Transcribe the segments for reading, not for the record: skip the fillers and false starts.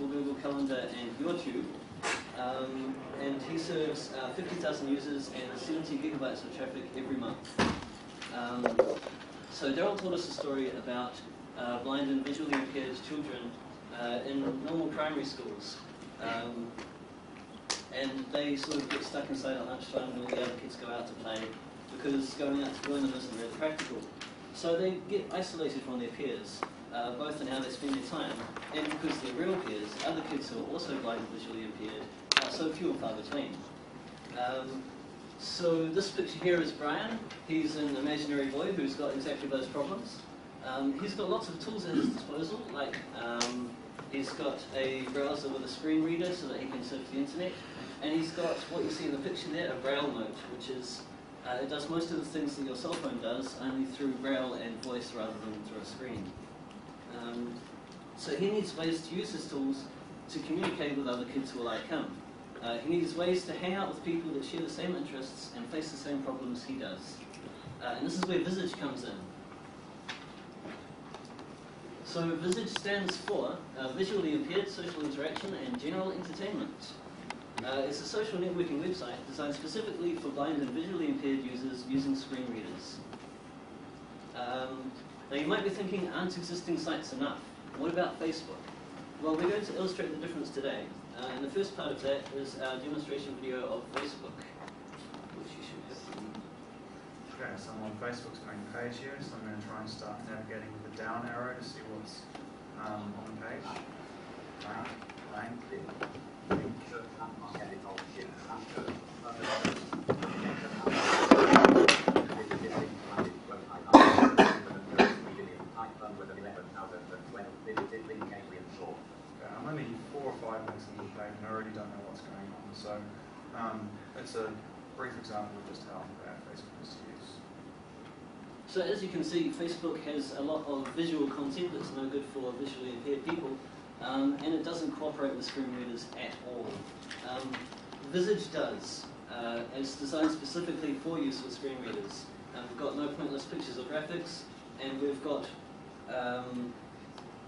for Google Calendar and YouTube. And he serves 50,000 users and 70 gigabytes of traffic every month. So Daryl told us a story about blind and visually impaired children in normal primary schools. And they sort of get stuck inside at lunchtime when all the other kids go out to play, because going out to join them isn't really practical. So they get isolated from their peers, both in how they spend their time, and because their real peers, other kids who are also blind and visually impaired, are so few and far between. So this picture here is Brian. He's an imaginary boy who's got exactly those problems. He's got lots of tools at his disposal, like he's got a browser with a screen reader so that he can surf the internet, and he's got what you see in the picture there, a Braille note, which is it does most of the things that your cell phone does, only through Braille and voice rather than through a screen. So he needs ways to use his tools to communicate with other kids who are like him. He needs ways to hang out with people that share the same interests and face the same problems he does. And this is where Visage comes in. So Visage stands for Visually Impaired Social Interaction and General Entertainment. It's a social networking website designed specifically for blind and visually impaired users using screen readers. Now you might be thinking, aren't existing sites enough? What about Facebook? Well, we're going to illustrate the difference today. And the first part of that is our demonstration video of Facebook, which you should have seen. Okay, so I'm on Facebook's main page here, so I'm going to try and start navigating with the down arrow to see what's on the page. I'm only 4 or 5 minutes into the page and I already don't know what's going on. So it's a brief example of just how bad Facebook is to use. So as you can see, Facebook has a lot of visual content that's no good for visually impaired people, and it doesn't cooperate with screen readers at all. Visage does. It's designed specifically for use with screen readers. We've got no pointless pictures or graphics, and we've got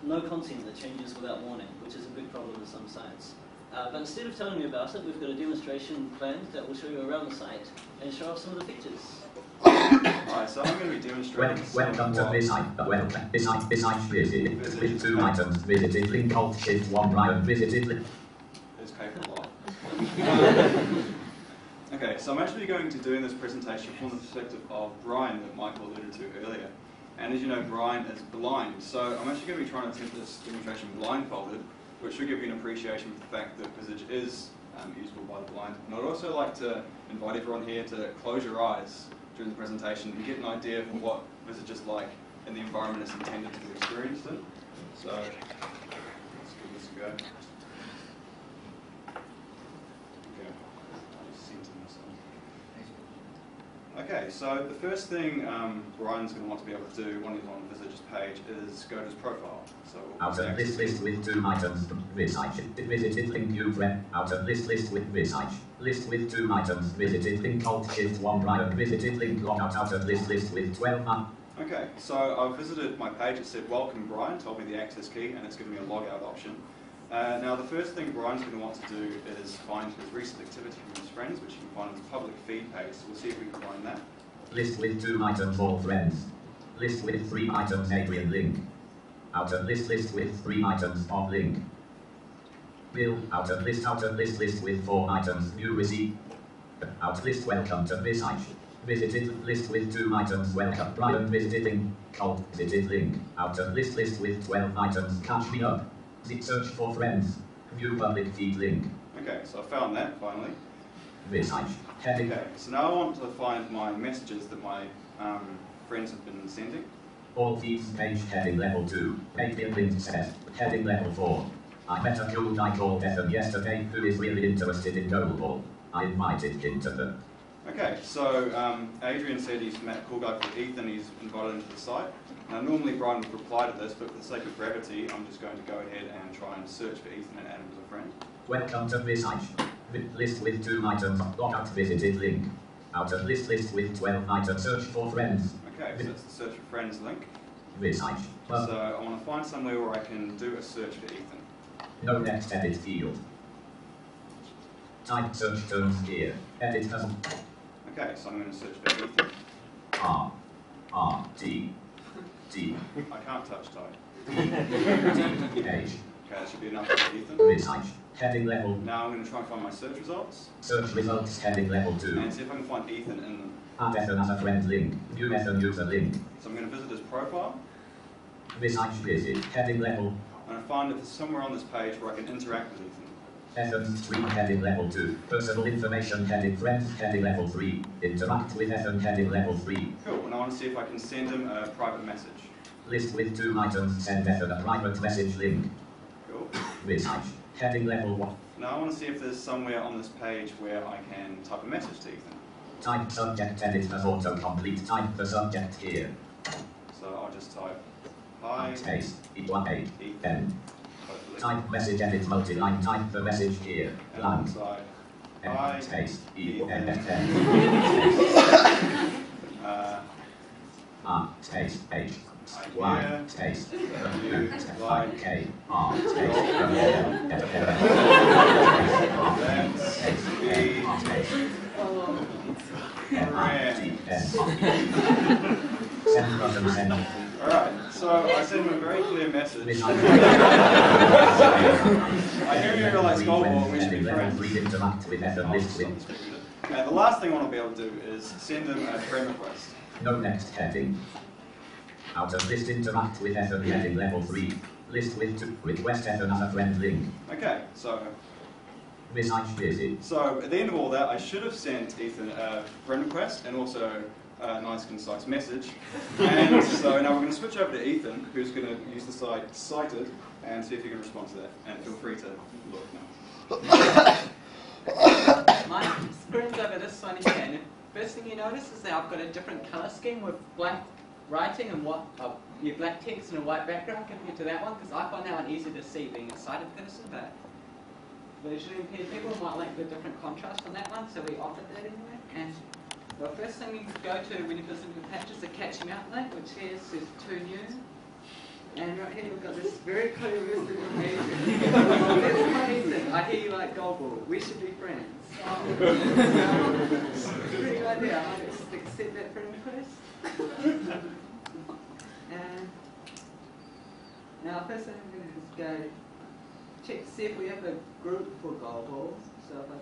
no content that changes without warning, which is a big problem in some sites. But instead of telling you about it, we've got a demonstration planned that will show you around the site and show off some of the features. Alright, so I'm going to be demonstrating. Welcome to this site. Welcome. This site visited with 2 items. Visited link Alt Shift 1 Ryan. Visited link. It's capable of. Okay, so I'm actually going to do this presentation from the perspective of Brian that Michael alluded to earlier. And as you know, Brian is blind, so I'm actually going to be trying to attempt this demonstration blindfolded, which should give you an appreciation of the fact that Visage is usable by the blind. And I'd also like to invite everyone here to close your eyes during the presentation and get an idea of what Visage is like in the environment it's intended to be experienced in. So let's give this a go. Okay, so the first thing Brian's going to want to be able to do when he's on Visage's page is go to his profile. So outer list with 2 items. Visage. Visited link you friend. Outer list with Visage. List with 2 items. Visited link Alt Shift 1 Ryan. Visited link logout. Outer list with 12. Okay, so I've visited my page. It said welcome Brian, told me the access key, and it's given me a logout option. Now the first thing Brian's going to want to do is find his recent activity from his friends, which you can find on his public feed page. So we'll see if we can find that. List with 2 items all friends. List with 3 items Adrian link. Outer list with 3 items of link. Bill outer list with 4 items new receipt. Out list welcome to Visage. Visited list with 2 items welcome Brian visiting. Cult visited link. Outer list with 12 items catch me up. Search for friends. View public feed link. Okay, so I found that finally. Visage. Heading. Okay, so now I want to find my messages that my friends have been sending. All feeds page heading level 2. Adrian link set. Heading level 4. I met a cool guy called Ethan yesterday who is really interested in goalball. I invited him to the. Okay, so Adrian said he's met a cool guy called Ethan, he's invited him to the site. Now normally Brian would reply to this, but for the sake of brevity, I'm just going to go ahead and try and search for Ethan and add him as a friend. Welcome to Visage. List with 2 items, logout visited link. Outer list with 12 items, search for friends. Okay, so it's the search for friends link. Visage. So I want to find somewhere where I can do a search for Ethan. No next edit field. Type search terms here. Edit as Okay, so I'm going to search for Ethan. D. I can't touch type. H. Okay, that should be enough for Ethan. Research. Heading level. Now I'm going to try and find my search results. Search results heading level 2. And see if I can find Ethan in them. Add Ethan as a friend link. New Ethan user link. So I'm going to visit his profile. Research visit. Heading level. I'm going to find if there's somewhere on this page where I can interact with Ethan. Ethan 3 heading level 2. Personal information heading friends heading level 3. Interact with Ethan heading level 3. Cool, and I want to see if I can send him a private message. List with 2 items. Send Ethan a private message link. Cool. Research. Heading level 1. Now I want to see if there's somewhere on this page where I can type a message to Ethan. Type subject edit as autocomplete. Type the subject here. So I'll just type hi. Space. E1 N. Hopefully. Type message edit multi-line. Type the message here. And Blank. type hi. Space. E1 Space H. Y space Y K R space Alright, so I sent him a very clear message. I hear you realize Goldball, we should be friends. And the last thing I want to be able to do is send him a friend request. No next heading. Out of list interact with Ethan heading level 3. List with request Ethan as a friend link. Okay, so Research visit. So at the end of all that, I should have sent Ethan a friend request and also a nice concise message. And so now we're going to switch over to Ethan, who's going to use the site cited and see if he can respond to that. And feel free to look now. My screen's over this one here, and the first thing you notice is that I've got a different colour scheme with black writing and black text and a white background compared to that one, because I find that one easier to see being a sighted person, but visually impaired people might like the different contrast on that one, so we offered that anyway. And the first thing you go to when you visit the page is the Catch Me Out link, which here says 2 new. And right here we've got this very clear list of information. That's my Ethan. I hear you like Goldball. We should be friends. It's a pretty good idea. I might accept that friend request. And now first thing I'm going to do is go check to see if we have a group for Goldball. So if I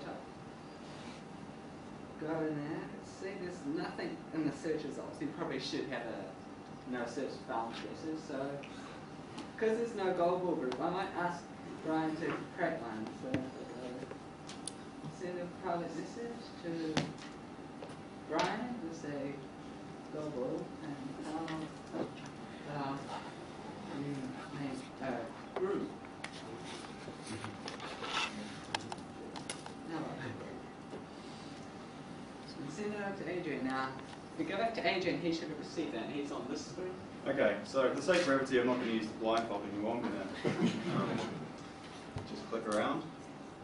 go in there, see there's nothing in the search results. You probably should have no search found choices. So because there's no Goldball group, I might ask Brian to create one. So send a private message to Brian to say Goldball and make a group. Now, send it over to Adrian. Now, if we go back to Adrian, he should have received that. He's on this screen. Okay, so for the sake of brevity, I'm not going to use the blindfold anymore. I'm going to just click around.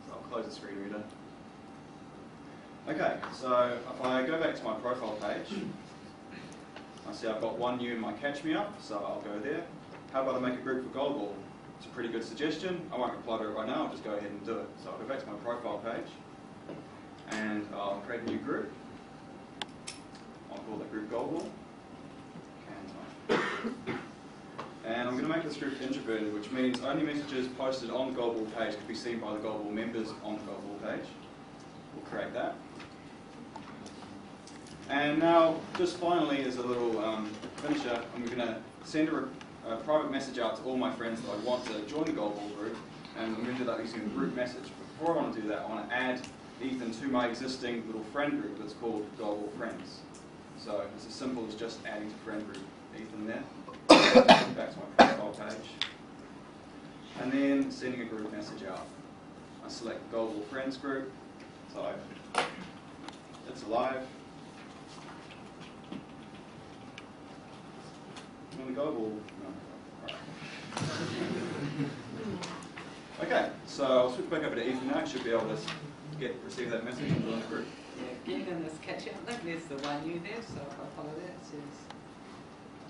So I'll close the screen reader. Okay, so if I go back to my profile page, I see I've got 1 new in my Catch Me Up, so I'll go there. How about I make a group for Goldball? It's a pretty good suggestion. I won't reply to it right now, I'll just go ahead and do it. So I'll go back to my profile page, and I'll create a new group. I'll call that group Goldball. And I'm going to make this group introverted, which means only messages posted on the Goldball page can be seen by the Goldball members on the Goldball page. We'll create that. And now, just finally, as a little finisher, I'm going to send a private message out to all my friends that I want to join the Goldball group, and I'm going to do that using a group message. But before I want to do that, I want to add Ethan to my existing little friend group that's called Goldball Friends. So it's as simple as just adding to friend group Ethan there. Back to my profile page. And then sending a group message out. I select Goldball Friends group. So it's alive. I'm going to Goldball. No. Right. Okay, so I'll switch back over to Ethan now. I should be able to receive that message and join the group. Yeah, again, in this Catch Out link, there's the 1 new there, so if I follow that, it says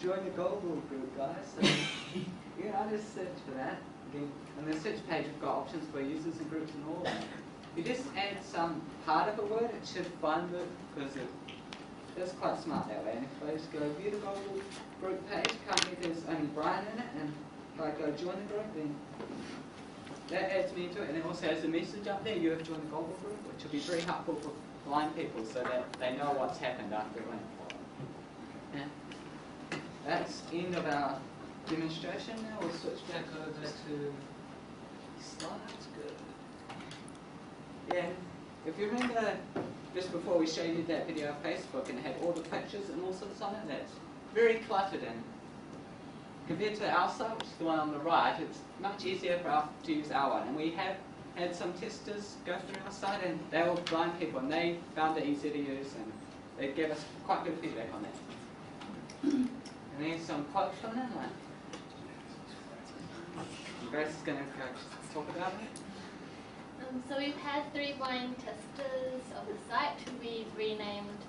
join the Goldball group, guys. So yeah, I just search for that. Again, on the search page, we've got options for users and groups and all that. If you just add some part of a word, it should find it, because it's quite smart that way. And if I just go view the global group page, currently there's only Brian in it, and if I go join the group, then that adds me into it. And it also has a message up there, you have joined the global group, which will be very helpful for blind people so that they know what's happened after it went. Yeah. That's the end of our demonstration. Now we'll switch back over to slides. Good. Yeah, if you remember just before we showed you that video of Facebook and it had all the pictures and all sorts on it, that's very cluttered, and compared to our site, which is the one on the right, it's much easier for us to use our one. And we have had some testers go through our site, and they were blind people, and they found it easy to use, and they gave us quite good feedback on that. And there's some quotes from that one. Grace is going to talk about it. So we've had 3 blind testers of the site who we've renamed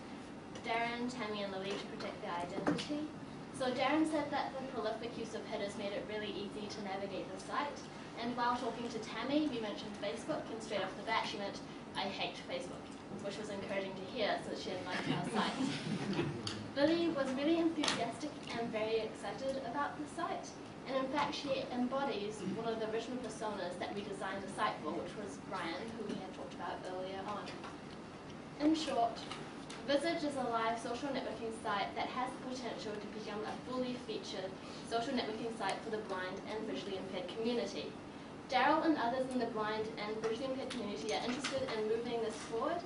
Darren, Tammy and Louise to protect their identity. So Darren said that the prolific use of headers made it really easy to navigate the site. And while talking to Tammy, we mentioned Facebook, and straight off the bat she meant, "I hate Facebook," which was encouraging to hear since she had liked our site. Lily was really enthusiastic and very excited about the site. And in fact, she embodies one of the original personas that we designed the site for, which was Brian, who we had talked about earlier on. In short, Visage is a live social networking site that has the potential to become a fully featured social networking site for the blind and visually impaired community. Daryl and others in the blind and visually impaired community are interested in moving this forward,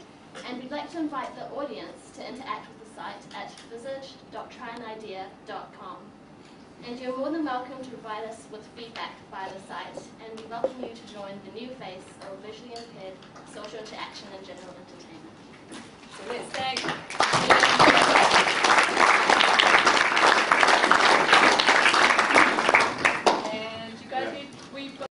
and we'd like to invite the audience to interact with the site at visage.tryanidea.com. And you're more than welcome to provide us with feedback via the site, and we welcome you to join the new face of visually impaired social interaction and general entertainment. So let's thank